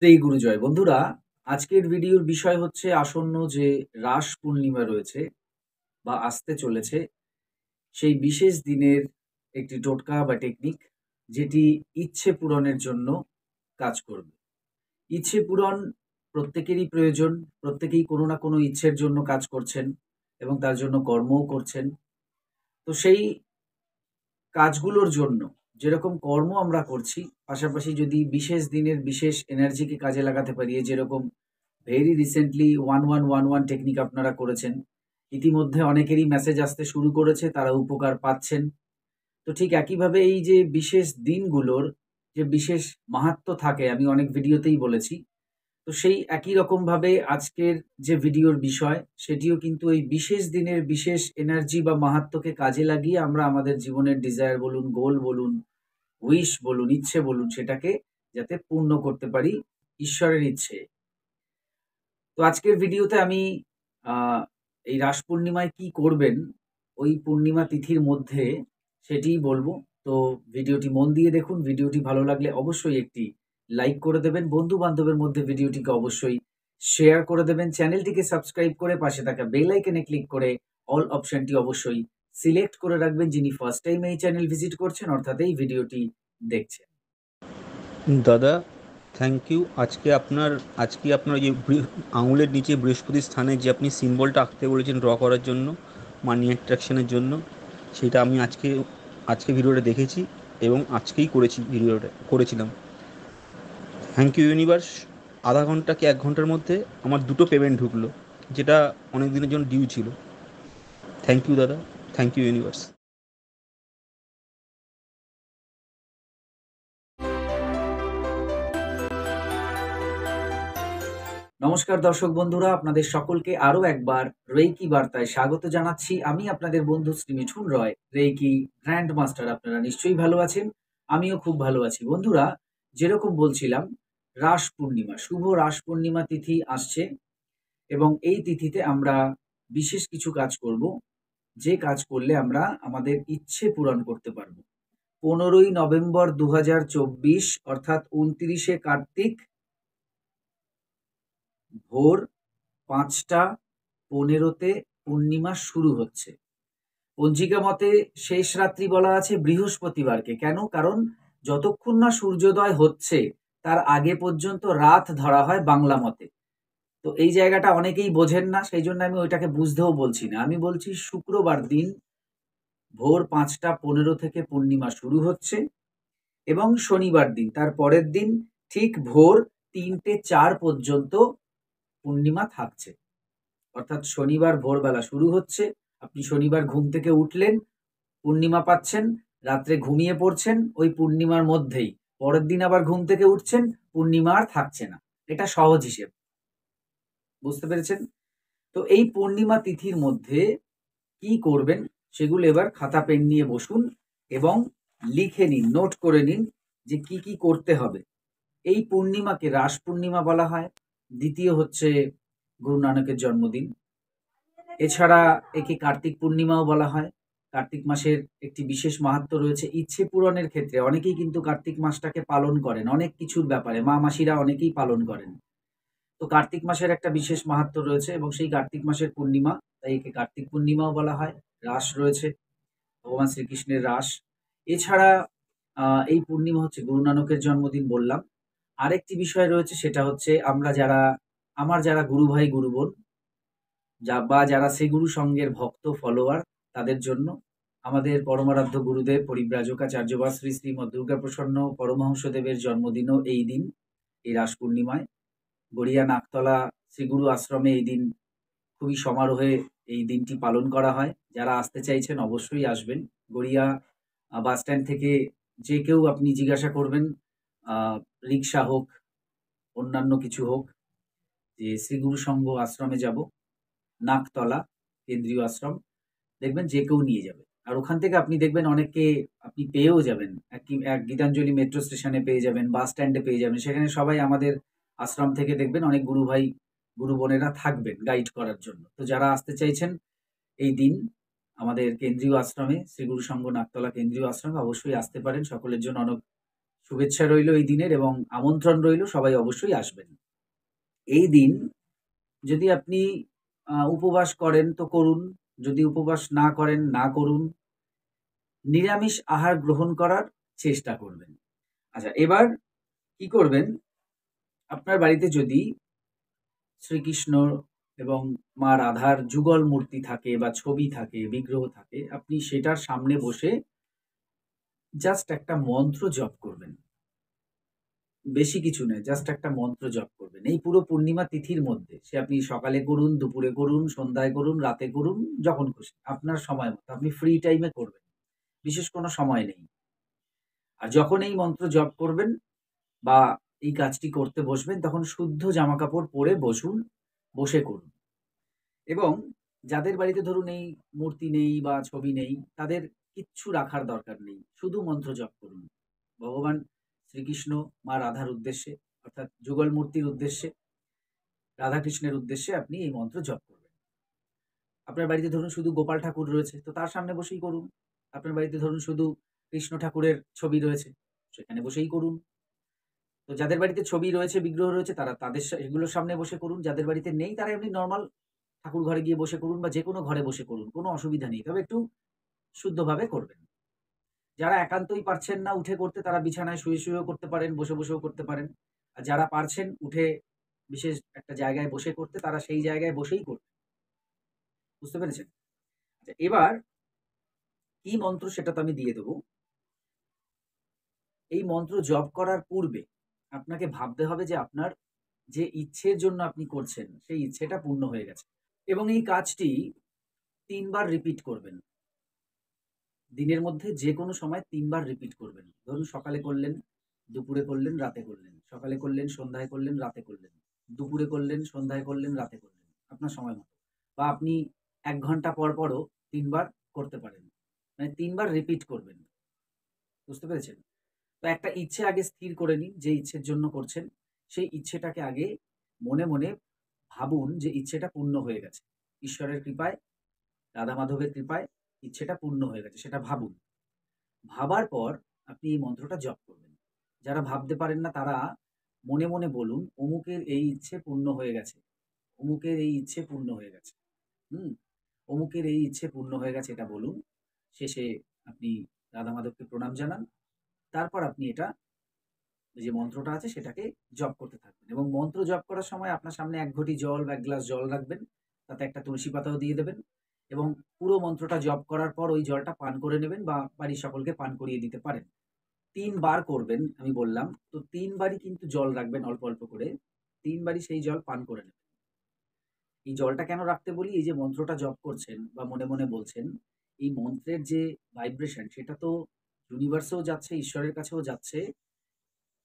শ্রী গুরুজয় বন্ধুরা, আজকের ভিডিওর বিষয় হচ্ছে আসন্ন যে রাস পূর্ণিমা রয়েছে বা আসতে চলেছে সেই বিশেষ দিনের একটি টোটকা বা টেকনিক, যেটি ইচ্ছে পূরণের জন্য কাজ করবে। ইচ্ছে পূরণ প্রত্যেকেরই প্রয়োজন। প্রত্যেকেই কোনো না কোনো ইচ্ছের জন্য কাজ করছেন এবং তার জন্য কর্মও করছেন। তো সেই কাজগুলোর জন্য যেরকম কর্ম আমরা করছি, পাশাপাশি যদি বিশেষ দিনের বিশেষ এনার্জিকে কাজে লাগাতে পারি, যেরকম ভেরি রিসেন্টলি 1111 টেকনিক আপনারা করেছেন, ইতিমধ্যে অনেকেরই মেসেজ আসতে শুরু করেছে, তারা উপকার পাচ্ছেন। তো ঠিক একইভাবে এই যে বিশেষ দিনগুলোর যে বিশেষ মাহাত্ম্য থাকে, আমি অনেক ভিডিওতেই বলেছি। তো সেই একই রকমভাবে আজকের যে ভিডিওর বিষয়, সেটিও কিন্তু এই বিশেষ দিনের বিশেষ এনার্জি বা মাহাত্ম্যকে কাজে লাগিয়ে আমরা আমাদের জীবনের ডিজায়ার বলুন, গোল বলুন, উইশ বলুন, ইচ্ছে বলুন, সেটাকে যাতে পূর্ণ করতে পারি ঈশ্বরের ইচ্ছে। তো আজকের ভিডিওতে আমি আহ, এই রাস পূর্ণিমায় কি করবেন ওই পূর্ণিমা তিথির মধ্যে সেটিই বলবো। তো ভিডিওটি মন দিয়ে দেখুন। ভিডিওটি ভালো লাগলে অবশ্যই একটি লাইক করে দেবেন, বন্ধু বান্ধবের মধ্যে ভিডিওটিকে অবশ্যই শেয়ার করে দেবেন, চ্যানেলটিকে সাবস্ক্রাইব করে পাশে থাকা বেল আইকনে ক্লিক করে অল অপশনটি অবশ্যই সিলেক্ট করে রাখবেন, যিনি ফার্স্ট টাইম এই চ্যানেল ভিজিট করছেন অর্থাৎ এই ভিডিওটি দেখছেন। দাদা, থ্যাংক ইউ। আজকে আপনার যে আঙুলের নিচে বৃহস্পতি স্থানে যে আপনি সিম্বলটা আঁকতে বলেছেন ড্র করার জন্য, মানি অ্যাট্রাকশনের জন্য, সেটা আমি আজকে ভিডিওটা দেখেছি এবং আজকেই করেছিলাম। Thank you universe. আধা ঘন্টা কি 1 ঘন্টার মধ্যে আমার দুটো পেমেন্ট ঢুকলো, যেটা অনেক দিনের জন্য ডিউ ছিল। থ্যাংক ইউ দাদা, থ্যাংক ইউ ইউনিভার্স। নমস্কার দর্শক বন্ধুরা, আপনাদের সকলকে আরো একবার রেইকি বার্তায় স্বাগত জানাচ্ছি। আমি আপনাদের বন্ধু শ্রী মিঠুন রয়, রেইকি গ্র্যান্ড মাস্টার। আপনারা নিশ্চয়ই ভালো আছেন, আমিও খুব ভালো আছি। বন্ধুরা, যেরকম বলছিলাম, রাস পূর্ণিমা, শুভ রাস পূর্ণিমা তিথি আসছে এবং এই তিথিতে আমরা বিশেষ কিছু কাজ করব, যে কাজ করলে আমরা আমাদের ইচ্ছে পূরণ করতে পারবো। 15ই নভেম্বর 2024 অর্থাৎ 29শে কার্তিক, ভোর 5টা 15-তে পূর্ণিমা শুরু হচ্ছে। পঞ্জিকা মতে শেষ রাত্রি বলা আছে বৃহস্পতিবারকে। কেন? কারণ যতক্ষণ না সূর্যোদয় হচ্ছে তার আগে পর্যন্ত রাত ধরা হয় বাংলা মতে। তো এই জায়গাটা অনেকেই বোঝেন না, সেই জন্য আমি ওইটাকে বুঝতেও বলছি না। আমি বলছি শুক্রবার দিন ভোর 5টা 15 থেকে পূর্ণিমা শুরু হচ্ছে এবং শনিবার দিন তার পরের দিন ঠিক ভোর 3টে 4 পর্যন্ত পূর্ণিমা থাকছে। অর্থাৎ শনিবার ভোরবেলা শুরু হচ্ছে, আপনি শনিবার ঘুম থেকে উঠলেন, পূর্ণিমা পাচ্ছেন, রাত্রে ঘুমিয়ে পড়ছেন ওই পূর্ণিমার মধ্যেই, পরের দিন আবার ঘুম থেকে উঠছেন, পূর্ণিমা আর থাকছে না। এটা সহজ হিসেব, বুঝতে পেরেছেন? তো এই পূর্ণিমা তিথির মধ্যে কি করবেন সেগুলো এবার খাতা পেন নিয়ে বসুন এবং লিখে নিন, নোট করে নিন যে কি কি করতে হবে। এই পূর্ণিমাকে রাস পূর্ণিমা বলা হয়। দ্বিতীয় হচ্ছে গুরু নানকের জন্মদিন। এছাড়া একে কার্তিক পূর্ণিমাও বলা হয়। কার্তিক মাসের একটি বিশেষ মাহাত্ম্য রয়েছে ইচ্ছে পূরণের ক্ষেত্রে। অনেকেই কিন্তু কার্তিক মাসটাকে পালন করেন অনেক কিছুর ব্যাপারে, মা মাসিরা অনেকেই পালন করেন। তো কার্তিক মাসের একটা বিশেষ মাহাত্ম্য রয়েছে এবং সেই কার্তিক মাসের পূর্ণিমা, তাই একে কার্তিক পূর্ণিমাও বলা হয়। রাস রয়েছে, ভগবান শ্রীকৃষ্ণের রাস। এছাড়া এই পূর্ণিমা হচ্ছে গুরু নানকের জন্মদিন বললাম। আরেকটি বিষয় রয়েছে, সেটা হচ্ছে আমার যারা গুরু ভাই গুরু বোন বা যারা শ্রী গুরু সঙ্গের ভক্ত ফলোয়ার, তাদের জন্য আমাদের পরমারাধ্য গুরুদেব পরিব্রাজকাচার্য বা শ্রী শ্রীমৎ দুর্গাপ্রসন্ন পরমহংসদেবের জন্মদিনও এই দিন, এই রাস পূর্ণিমায়। গড়িয়া নাকতলা শ্রীগুরু আশ্রমে এই দিন খুবই সমারোহে এই দিনটি পালন করা হয়। যারা আসতে চাইছেন অবশ্যই আসবেন। গড়িয়া বাস স্ট্যান্ড থেকে যে কেউ আপনি জিজ্ঞাসা করবেন, আহ, রিক্সা হোক, অন্যান্য কিছু হোক, যে শ্রীগুরু সংঘ আশ্রমে যাব, নাকতলা কেন্দ্রীয় আশ্রম, দেখবেন যে কেউ নিয়ে যাবে। আর ওখান থেকে আপনি দেখবেন অনেককে আপনি পেয়েও যাবেন। এক গীতাঞ্জলি মেট্রো স্টেশনে পেয়ে যাবেন, বাস স্ট্যান্ডে পেয়ে যাবেন। সেখানে সবাই আমাদের আশ্রম থেকে দেখবেন অনেক গুরু ভাই গুরু বোনেরা থাকবেন গাইড করার জন্য। তো যারা আসতে চাইছেন এই দিন আমাদের কেন্দ্রীয় আশ্রমে, শ্রীগুরু সংঘ নাকতলা কেন্দ্রীয় আশ্রমে অবশ্যই আসতে পারেন। সকলের জন্য অনেক শুভেচ্ছা রইল এই দিনের এবং আমন্ত্রণ রইল, সবাই অবশ্যই আসবেন। এই দিন যদি আপনি উপবাস করেন তো করুন, যদি উপবাস না করেন না করুন। নিরামিষ আহার গ্রহণ করার চেষ্টা করবেন। আচ্ছা, এবার কি করবেন, আপনার বাড়িতে যদি শ্রীকৃষ্ণ এবং মা রাধার যুগল মূর্তি থাকে বা ছবি থাকে, বিগ্রহ থাকে, আপনি সেটার সামনে বসে জাস্ট একটা মন্ত্র জপ করবেন। বেশি কিছু নয়, জাস্ট একটা মন্ত্র জপ করবেন। এই পুরো পূর্ণিমা তিথির মধ্যে সে আপনি সকালে করুন, দুপুরে করুন, সন্ধ্যায় করুন, রাতে করুন, যখন খুশি আপনার সময় মতো আপনি ফ্রি টাইমে করবেন। বিশেষ কোনো সময় নেই। আর যখন এই মন্ত্র জপ করবেন বা এই কাজটি করতে বসবেন, তখন শুদ্ধ জামাকাপড় পরে বসুন, বসে করুন। এবং যাদের বাড়িতে ধরুন এই মূর্তি নেই বা ছবি নেই, তাদের কিচ্ছু রাখার দরকার নেই। শুধু মন্ত্র জপ করুন। ভগবান শ্রীকৃষ্ণ, মা রাধার উদ্দেশ্যে, অর্থাৎ যুগল মূর্তির উদ্দেশ্যে, রাধাকৃষ্ণের উদ্দেশ্যে আপনি এই মন্ত্র জপ করবেন। আপনার বাড়িতে ধরুন শুধু গোপাল ঠাকুর রয়েছে, তো তার সামনে বসেই করুন। আপনার বাড়িতে ধরুন শুধু কৃষ্ণ ঠাকুরের ছবি রয়েছে, সেখানে বসেই করুন। তো যাদের বাড়িতে ছবি রয়েছে, বিগ্রহ রয়েছে, তারা তাদের এগুলোর সামনে বসে করুন। যাদের বাড়িতে নেই, তারা এমনি নরমাল ঠাকুর ঘরে গিয়ে বসে করুন বা যেকোনো ঘরে বসে করুন, কোনো অসুবিধা নেই। তবে একটু শুদ্ধভাবে করবেন। যারা একান্তই পারছেন না উঠে করতে, তারা বিছানায় শুয়ে শুয়েও করতে পারেন, বসে বসেও করতে পারেন। আর যারা পারছেন উঠে বিশেষ একটা জায়গায় বসে করতে, তারা সেই জায়গায় বসেই করবেন। বুঝতে পেরেছেন? আচ্ছা, এবার কি মন্ত্র সেটা তো আমি দিয়ে দেবো। এই মন্ত্র জপ করার পূর্বে আপনাকে ভাবতে হবে যে আপনার যে ইচ্ছের জন্য আপনি করছেন, সেই ইচ্ছেটা পূর্ণ হয়ে গেছে। এবং এই কাজটি ৩ বার রিপিট করবেন। দিনের মধ্যে যেকোনো সময় ৩ বার রিপিট করবেন। ধরুন সকালে করলেন, দুপুরে করলেন, রাতে করলেন। সকালে করলেন, সন্ধ্যায় করলেন, রাতে করলেন। দুপুরে করলেন, সন্ধ্যায় করলেন, রাতে করলেন। আপনার সময় মতো। বা আপনি ১ ঘন্টা পর পরও ৩ বার করতে পারেন। মানে ৩ বার রিপিট করবেন। বুঝতে পেরেছেন? তো একটা ইচ্ছে আগে স্থির করে নিন, যে ইচ্ছের জন্য করছেন। সেই ইচ্ছেটাকে আগে মনে মনে ভাবুন যে ইচ্ছেটা পূর্ণ হয়ে গেছে। ঈশ্বরের কৃপায়, রাধা মাধবের কৃপায় ইচ্ছেটা পূর্ণ হয়ে গেছে, সেটা ভাবুন। ভাবার পর আপনি এই মন্ত্রটা জপ করবেন। যারা ভাবতে পারেন না, তারা মনে মনে বলুন, অমুকের এই ইচ্ছে পূর্ণ হয়ে গেছে, অমুকের এই ইচ্ছে পূর্ণ হয়ে গেছে। হুম? অমুকের এই ইচ্ছে পূর্ণ হয়ে গেছে, এটা বলুন। শেষে আপনি রাধা মাধবকে প্রণাম জানান। তারপর আপনি এটা, যে মন্ত্রটা আছে, সেটাকে জপ করতে থাকবেন। এবং মন্ত্র জপ করার সময় আপনার সামনে ১ ঘটি জল বা ১ গ্লাস জল রাখবেন। তাতে একটা তুলসী পাতাও দিয়ে দেবেন। এবং পুরো মন্ত্রটা জপ করার পর ওই জলটা পান করে নেবেন বা বাড়ির সকলকে পান করিয়ে দিতে পারেন। ৩ বার করবেন আমি বললাম। তো ৩ বারই কিন্তু জল রাখবেন অল্প, অল্প করে। ৩ বারই সেই জল পান করে নেবেন। এই জলটা কেন রাখতে বলি? এই যে মন্ত্রটা জপ করছেন বা মনে, মনে বলছেন, এই মন্ত্রের যে ভাইব্রেশন, সেটা তো ইউনিভার্সেও যাচ্ছে, ঈশ্বরের কাছেও যাচ্ছে,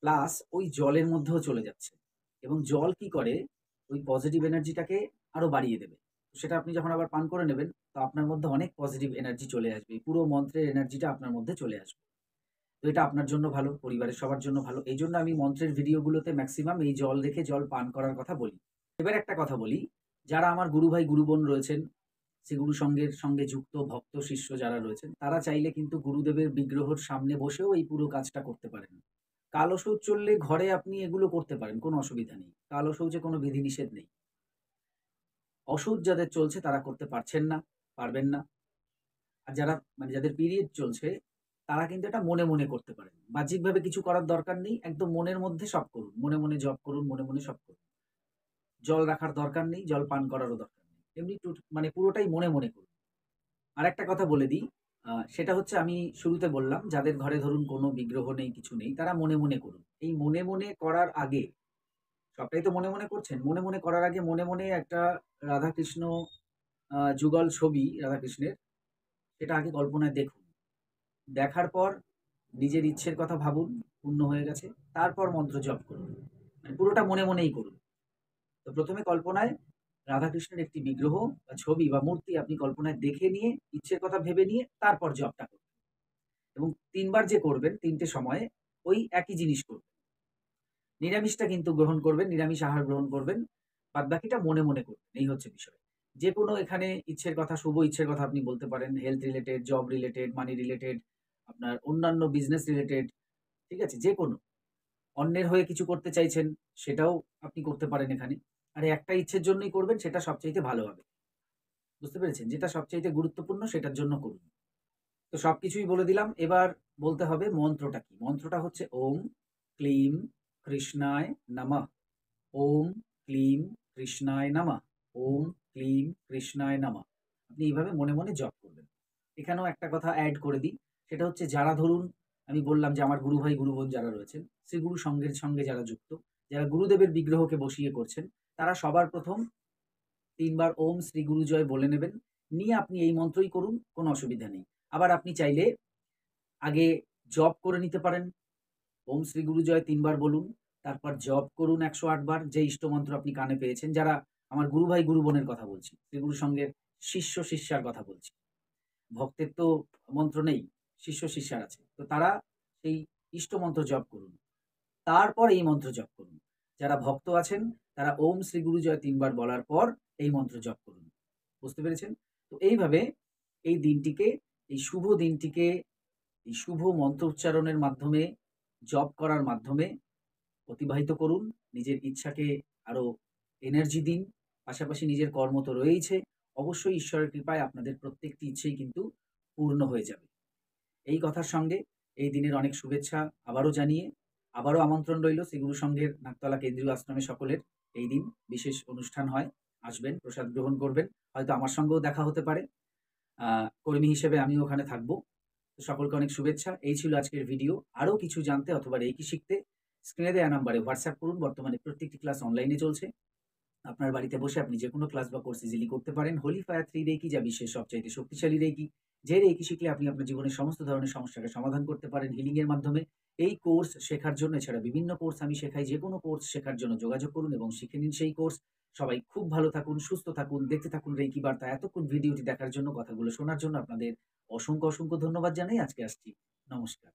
প্লাস ওই জলের মধ্যেও চলে যাচ্ছে। এবং জল কি করে? ওই পজিটিভ এনার্জিটাকে আরো বাড়িয়ে দেবে। সেটা আপনি যখন আবার পান করে নেবেন, তো আপনার মধ্যে অনেক পজিটিভ এনার্জি চলে আসবে। এই পুরো মন্ত্রের এনার্জিটা আপনার মধ্যে চলে আসবে। তো এটা আপনার জন্য ভালো, পরিবারের সবার জন্য ভালো। এইজন্য আমি মন্ত্রের ভিডিওগুলোতে ম্যাক্সিমাম এই জল রেখে জল পান করার কথা বলি। এবার একটা কথা বলি, যারা আমার গুরু ভাই, গুরু বোন রয়েছেন, শ্রী গুরু সংঘের সঙ্গে যুক্ত ভক্ত শিষ্য যারা রয়েছেন, তারা চাইলে কিন্তু গুরুদেবের বিগ্রহের সামনে বসেও এই পুরো কাজটা করতে পারেন। কালো শৌচ চললে ঘরে আপনি এগুলো করতে পারেন, কোনো অসুবিধা নেই। কালো শৌচে কোনো বিধিনিষেধ নেই। অশৌচ যাদের চলছে তারা করতে পারছেন না, পারবেন না। আর যারা, মানে যাদের পিরিয়ড চলছে, তারা কিন্তু এটা মনে মনে করতে পারেন। বাহ্যিকভাবে কিছু করার দরকার নেই। একদম মনের মধ্যে সব করুন। মনে মনে জপ করুন, মনে মনে সব করুন। জল রাখার দরকার নেই, জল পান করারও দরকার নেই। এমনি মানে পুরোটাই মনে মনে করুন। আরেকটা কথা বলে দিই, সেটা হচ্ছে আমি শুরুতে বললাম, যাদের ঘরে ধরুন কোনো বিগ্রহ নেই, কিছু নেই, তারা মনে মনে করুন। এই মনে মনে করার আগে, সবটাই তো মনে মনে করছেন, মনে মনে করার আগে মনে মনে একটা রাধাকৃষ্ণ যুগল ছবি রাধাকৃষ্ণের, সেটা আগে কল্পনায় দেখুন। দেখার পর নিজের ইচ্ছের কথা ভাবুন, পূর্ণ হয়ে গেছে। তারপর মন্ত্র জপ করুন। মানে পুরোটা মনে মনেই করুন। তো প্রথমে কল্পনায় রাধাকৃষ্ণের একটি বিগ্রহ বা ছবি বা মূর্তি আপনি কল্পনায় দেখে নিয়ে, ইচ্ছের কথা ভেবে নিয়ে, তারপর জপটা করুন। এবং ৩ বার যে করবেন, ৩ টে সময়ে ওই একই জিনিস করবেন। নিরামিষটা কিন্তু গ্রহণ করবেন, নিরামিষ আহার গ্রহণ করবেন। বাদবাকিটা মনে মনে করবেন। এই হচ্ছে বিষয়। যেকোনো এখানে ইচ্ছের কথা, শুভ ইচ্ছের কথা আপনি বলতে পারেন। হেলথ রিলেটেড, জব রিলেটেড, মানি রিলেটেড, আপনার অন্যান্য বিজনেস রিলেটেড, ঠিক আছে? যে কোনো অন্যের হয়ে কিছু করতে চাইছেন, সেটাও আপনি করতে পারেন এখানে। আর একটা ইচ্ছের জন্যই করবেন, সেটা সবচাইতে ভালো হবে। বুঝতে পেরেছেন? যেটা সবচাইতে গুরুত্বপূর্ণ সেটার জন্য করুন। তো সবকিছুই বলে দিলাম। এবার বলতে হবে মন্ত্রটা কি? মন্ত্রটা হচ্ছে ওম ক্লিম কৃষ্ণায় নমঃ। ওম ক্লিম কৃষ্ণায় নমঃ। ওম ক্লিম কৃষ্ণায় নমঃ। আপনি এইভাবে মনে মনে জপ করবেন। এখানেও একটা কথা অ্যাড করে দিই। সেটা হচ্ছে যারা ধরুন আমি বললাম যে আমার গুরু ভাই গুরু বোন যারা রয়েছেন, শ্রী গুরু সংঘের সঙ্গে যারা যুক্ত, যারা গুরুদেবের বিগ্রহকে বসিয়ে করছেন, তারা সবার প্রথম ৩ বার ওম শ্রী গুরু জয় বলে নেবেন। নিয়ে আপনি এই মন্ত্রই করুন, কোনো অসুবিধা নেই। আবার আপনি চাইলে আগে জপ করে নিতে পারেন। ওম শ্রী গুরু জয় ৩ বার বলুন। তারপর জপ করুন ১০৮ বার যে ইষ্টমন্ত্র আপনি কানে পেয়েছেন। যারা আমার গুরু ভাই গুরু বোনের কথা বলছি। শ্রী গুরু সংঘের শিষ্য শিষ্যার কথা বলছি। ভক্তের তো মন্ত্র নেই, শিষ্য শিষ্যার আছে। তো তারা সেই ইষ্টমন্ত্র জপ করুন। তারপর এই মন্ত্র জপ করুন। যারা ভক্ত আছেন তারা ওম শ্রী গুরু জয় ৩ বার বলার পর এই মন্ত্র জপ করুন। বুঝতে পেরেছেন? তো এইভাবে এই দিনটিকে, এই শুভ দিনটিকে, এই শুভ মন্ত্র উচ্চারণের মাধ্যমে, জপ করার মাধ্যমে অতিবাহিত করুন। নিজের ইচ্ছাকে আরো এনার্জি দিন। পাশাপাশি নিজের কর্ম তো রয়েইছে। অবশ্যই ঈশ্বরের কৃপায় আপনাদের প্রত্যেকটি ইচ্ছেই কিন্তু পূর্ণ হয়ে যাবে। এই কথার সঙ্গে এই দিনের অনেক শুভেচ্ছা আবারও জানিয়ে আবারও আমন্ত্রণ রইল শ্রীগুরু সংঘের নাকতলা কেন্দ্রীয় আশ্রমে সকলের। এই দিন বিশেষ অনুষ্ঠান হয়। আসবেন, প্রসাদ গ্রহণ করবেন। হয়তো আমার সঙ্গেও দেখা হতে পারে। কর্মী হিসেবে আমিও ওখানে থাকবো। তো সকলকে অনেক শুভেচ্ছা। এই ছিল আজকের ভিডিও। আরও কিছু জানতে অথবা রেকি শিখতে স্ক্রিনে দেওয়া নাম্বারে হোয়াটসঅ্যাপ করুন। বর্তমানে প্রত্যেকটি ক্লাস অনলাইনে চলছে। আপনার বাড়িতে বসে আপনি যেকোনো ক্লাস বা কোর্স ইজিলি করতে পারেন। হোলি ফায়ার 3 রেকি যা বিশ্বের সবচাইতে শক্তিশালী রেকি। যে রেকি শিখলে আপনি আপনার জীবনের সমস্ত ধরনের সমস্যাকে সমাধান করতে পারেন হিলিং এর মাধ্যমে। এই কোর্স শেখার জন্য, এছাড়া বিভিন্ন কোর্স আমি শেখাই, যেকোনো কোর্স শেখার জন্য যোগাযোগ করুন এবং শিখে নিন সেই কোর্স। সবাই খুব ভালো থাকুন, সুস্থ থাকুন, দেখতে থাকুন রেকি বার্তা। এতক্ষণ ভিডিওটি দেখার জন্য, কথাগুলো শোনার জন্য আপনাদের অসংখ্য ধন্যবাদ জানাই। আজকে আসছি। নমস্কার।